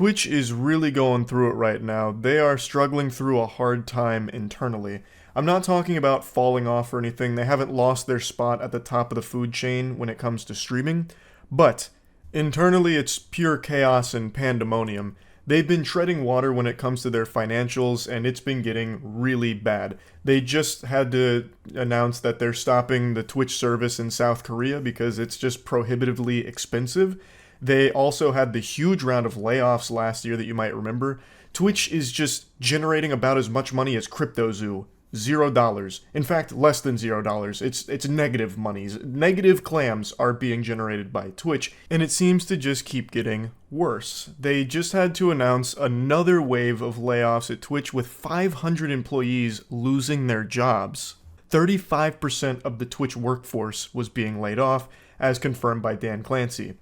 Twitch is really going through it right now. They are struggling through a hard time internally. I'm not talking about falling off or anything. They haven't lost their spot at the top of the food chain when it comes to streaming. But internally, it's pure chaos and pandemonium. They've been treading water when it comes to their financials, and it's been getting really bad. They just had to announce that they're stopping the Twitch service in South Korea because it's just prohibitively expensive. They also had the huge round of layoffs last year that you might remember. Twitch is just generating about as much money as CryptoZoo. $0. In fact, less than $0. It's negative monies. Negative clams are being generated by Twitch, and it seems to just keep getting worse. They just had to announce another wave of layoffs at Twitch with 500 employees losing their jobs. 35% of the Twitch workforce was being laid off, as confirmed by Dan Clancy.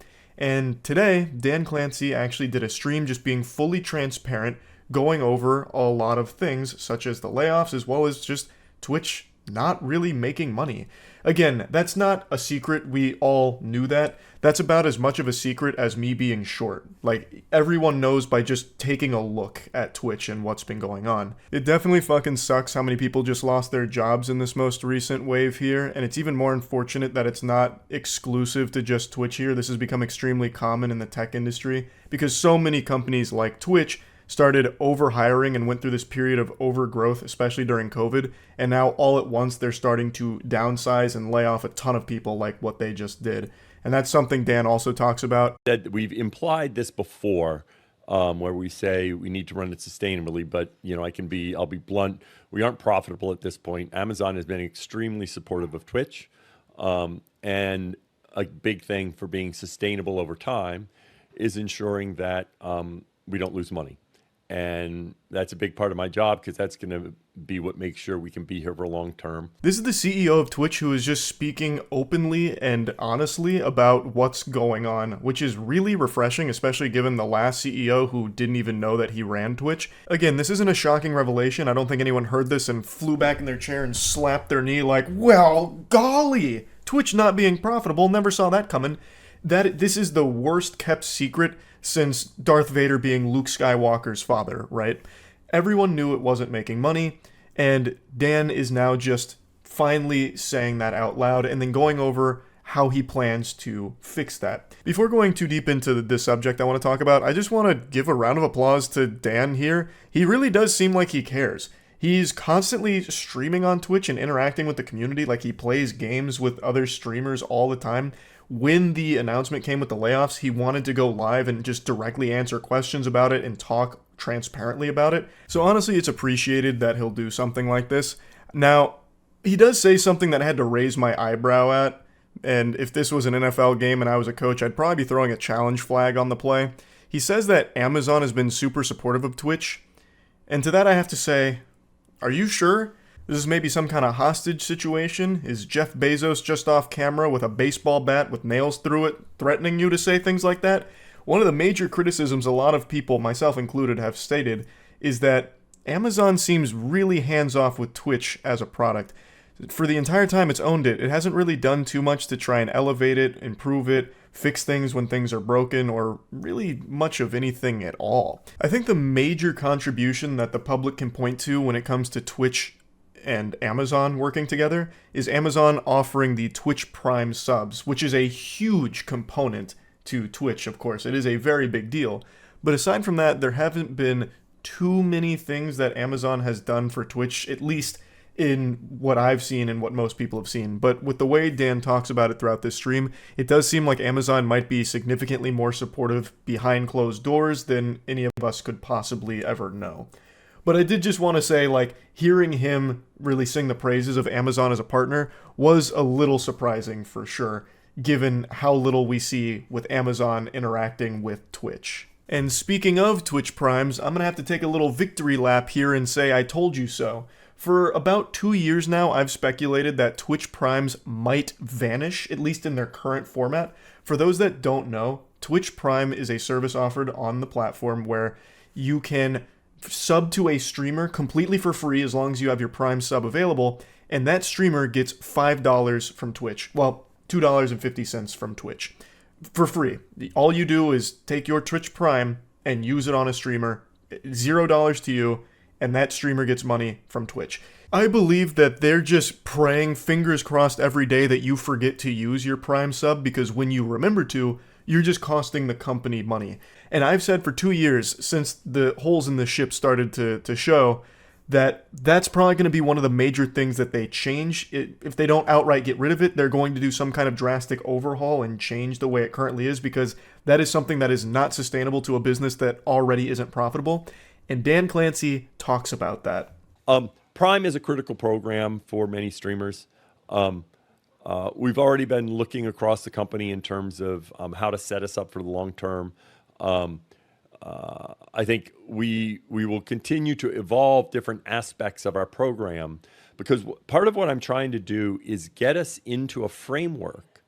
And today, Dan Clancy actually did a stream just being fully transparent, going over a lot of things, such as the layoffs, as well as just Twitch not really making money. Again, that's not a secret. We all knew that. That's about as much of a secret as me being short. Like, everyone knows by just taking a look at Twitch and what's been going on. It definitely fucking sucks how many people just lost their jobs in this most recent wave here, and it's even more unfortunate that it's not exclusive to just Twitch here. This has become extremely common in the tech industry, because so many companies like Twitch started overhiring and went through this period of overgrowth, especially during COVID, and now all at once they're starting to downsize and lay off a ton of people like what they just did. And that's something Dan also talks about. That we've implied this before, where we say we need to run it sustainably, but I'll be blunt, we aren't profitable at this point. Amazon has been extremely supportive of Twitch, and a big thing for being sustainable over time is ensuring that we don't lose money. And that's a big part of my job because that's going to be what makes sure we can be here for long term. This is the CEO of Twitch who is just speaking openly and honestly about what's going on, which is really refreshing, especially given the last CEO who didn't even know that he ran Twitch. Again, this isn't a shocking revelation. I don't think anyone heard this and flew back in their chair and slapped their knee like, well, golly, Twitch not being profitable, never saw that coming. This is the worst kept secret since Darth Vader being Luke Skywalker's father, right? Everyone knew it wasn't making money, and Dan is now just finally saying that out loud and then going over how he plans to fix that. Before going too deep into this subject I want to talk about, I just want to give a round of applause to Dan here. He really does seem like he cares. He's constantly streaming on Twitch and interacting with the community, like he plays games with other streamers all the time. When the announcement came with the layoffs, he wanted to go live and just directly answer questions about it and talk transparently about it. So honestly, it's appreciated that he'll do something like this. Now, he does say something that I had to raise my eyebrow at, and if this was an NFL game and I was a coach, I'd probably be throwing a challenge flag on the play. He says that Amazon has been super supportive of Twitch, and to that I have to say, are you sure? This is maybe some kind of hostage situation? Is Jeff Bezos just off camera with a baseball bat with nails through it, threatening you to say things like that? One of the major criticisms a lot of people, myself included, have stated is that Amazon seems really hands-off with Twitch as a product. For the entire time it's owned it, it hasn't really done too much to try and elevate it, improve it, fix things when things are broken, or really much of anything at all. I think the major contribution that the public can point to when it comes to Twitch and Amazon working together is Amazon offering the Twitch Prime subs, which is a huge component to Twitch, of course. It is a very big deal. But aside from that, there haven't been too many things that Amazon has done for Twitch, at least in what I've seen and what most people have seen. But with the way Dan talks about it throughout this stream, it does seem like Amazon might be significantly more supportive behind closed doors than any of us could possibly ever know. But I did just want to say, like, hearing him really sing the praises of Amazon as a partner was a little surprising for sure, given how little we see with Amazon interacting with Twitch. And speaking of Twitch Primes, I'm going to have to take a little victory lap here and say I told you so. For about 2 years now, I've speculated that Twitch Primes might vanish, at least in their current format. For those that don't know, Twitch Prime is a service offered on the platform where you can sub to a streamer completely for free as long as you have your Prime sub available, and that streamer gets $5 from Twitch. Well, $2.50 from Twitch. For free. All you do is take your Twitch Prime, and use it on a streamer, $0 to you, and that streamer gets money from Twitch. I believe that they're just praying, fingers crossed every day, that you forget to use your Prime sub, because when you remember to, you're just costing the company money. And I've said for 2 years, since the holes in the ship started to show, that that's probably going to be one of the major things that they change. If they don't outright get rid of it, they're going to do some kind of drastic overhaul and change the way it currently is, because that is something that is not sustainable to a business that already isn't profitable. And Dan Clancy talks about that. Prime is a critical program for many streamers. We've already been looking across the company in terms of how to set us up for the long term. I think we will continue to evolve different aspects of our program, because part of what I'm trying to do is get us into a framework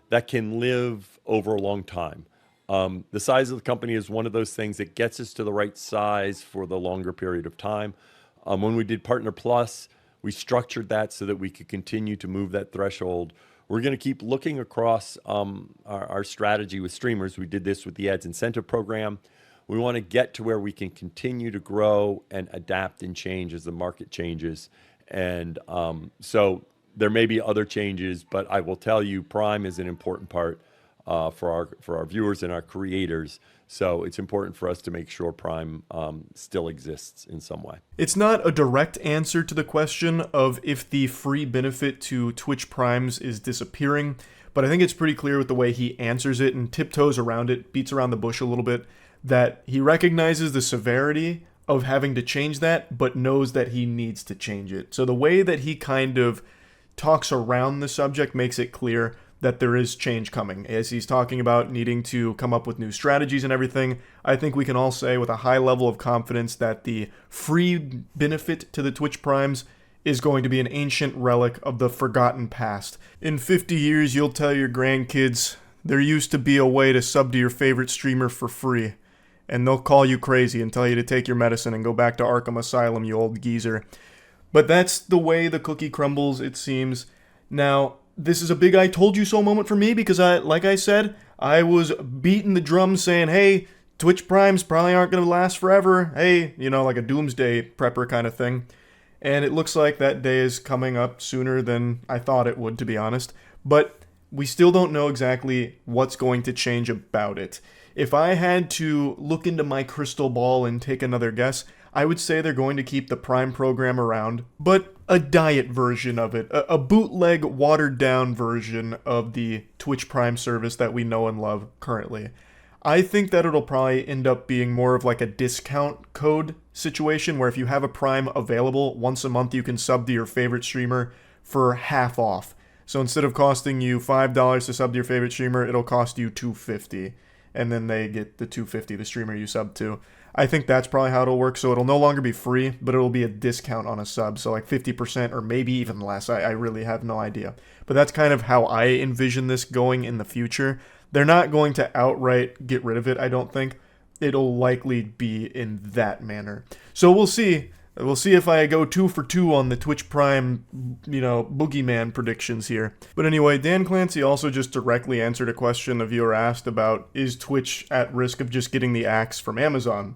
that can live over a long time. The size of the company is one of those things that gets us to the right size for the longer period of time. When we did Partner Plus, we structured that so that we could continue to move that threshold. We're going to keep looking across our strategy with streamers. We did this with the ads incentive program. We want to get to where we can continue to grow and adapt and change as the market changes. And so there may be other changes, but I will tell you, Prime is an important part for our viewers and our creators. So it's important for us to make sure Prime still exists in some way. It's not a direct answer to the question of if the free benefit to Twitch Primes is disappearing, but I think it's pretty clear with the way he answers it and tiptoes around it, beats around the bush a little bit, that he recognizes the severity of having to change that, but knows that he needs to change it. So the way that he kind of talks around the subject makes it clear that there is change coming. As he's talking about needing to come up with new strategies and everything, I think we can all say with a high level of confidence that the free benefit to the Twitch Primes is going to be an ancient relic of the forgotten past. In 50 years, you'll tell your grandkids, there used to be a way to sub to your favorite streamer for free, and they'll call you crazy and tell you to take your medicine and go back to Arkham Asylum, you old geezer. But that's the way the cookie crumbles, it seems. Now, this is a big I told you so moment for me, because like I said, I was beating the drum saying, hey, Twitch Primes probably aren't going to last forever. Hey, like a doomsday prepper kind of thing. And it looks like that day is coming up sooner than I thought it would, to be honest. But we still don't know exactly what's going to change about it. If I had to look into my crystal ball and take another guess, I would say they're going to keep the Prime program around, but a diet version of it, a bootleg, watered-down version of the Twitch Prime service that we know and love currently. I think that it'll probably end up being more of like a discount code situation, where if you have a Prime available, once a month you can sub to your favorite streamer for half off. So instead of costing you $5 to sub to your favorite streamer, it'll cost you $2.50, and then they get the $2.50 the streamer you sub to. I think that's probably how it'll work. So it'll no longer be free, but it'll be a discount on a sub. So like 50% or maybe even less. I really have no idea. But that's kind of how I envision this going in the future. They're not going to outright get rid of it, I don't think. It'll likely be in that manner. So we'll see. We'll see if I go 2 for 2 on the Twitch Prime, boogeyman predictions here. But anyway, Dan Clancy also just directly answered a question a viewer asked about, is Twitch at risk of just getting the axe from Amazon?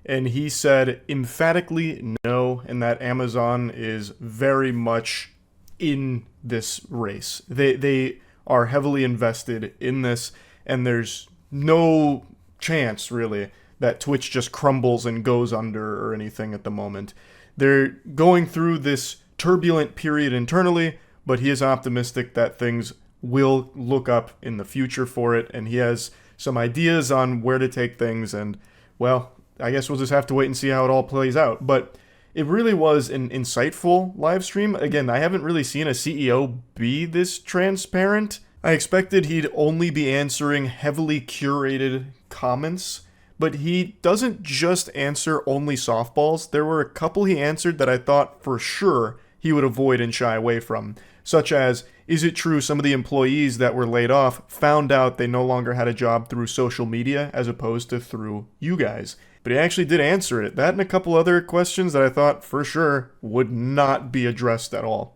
And he said emphatically no, and that Amazon is very much in this race. They are heavily invested in this, and there's no chance, really, that Twitch just crumbles and goes under or anything at the moment. They're going through this turbulent period internally, but he is optimistic that things will look up in the future for it, and he has some ideas on where to take things, and, well, I guess we'll just have to wait and see how it all plays out. But it really was an insightful live stream. Again, I haven't really seen a CEO be this transparent. I expected he'd only be answering heavily curated comments, but he doesn't just answer only softballs. There were a couple he answered that I thought for sure he would avoid and shy away from, such as, is it true some of the employees that were laid off found out they no longer had a job through social media as opposed to through you guys? But he actually did answer it. That and a couple other questions that I thought for sure would not be addressed at all.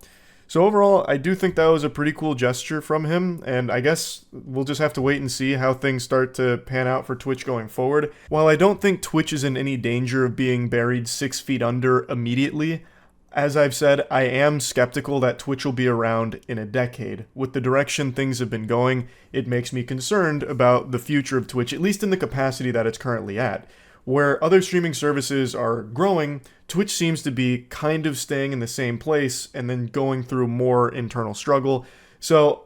So overall, I do think that was a pretty cool gesture from him, and I guess we'll just have to wait and see how things start to pan out for Twitch going forward. While I don't think Twitch is in any danger of being buried 6 feet under immediately, as I've said, I am skeptical that Twitch will be around in a decade. With the direction things have been going, it makes me concerned about the future of Twitch, at least in the capacity that it's currently at. Where other streaming services are growing, Twitch seems to be kind of staying in the same place and then going through more internal struggle. So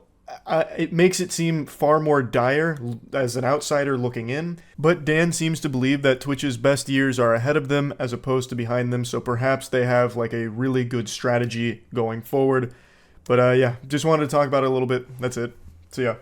it makes it seem far more dire as an outsider looking in. But Dan seems to believe that Twitch's best years are ahead of them as opposed to behind them. So perhaps they have like a really good strategy going forward. But yeah, just wanted to talk about it a little bit. That's it. See ya.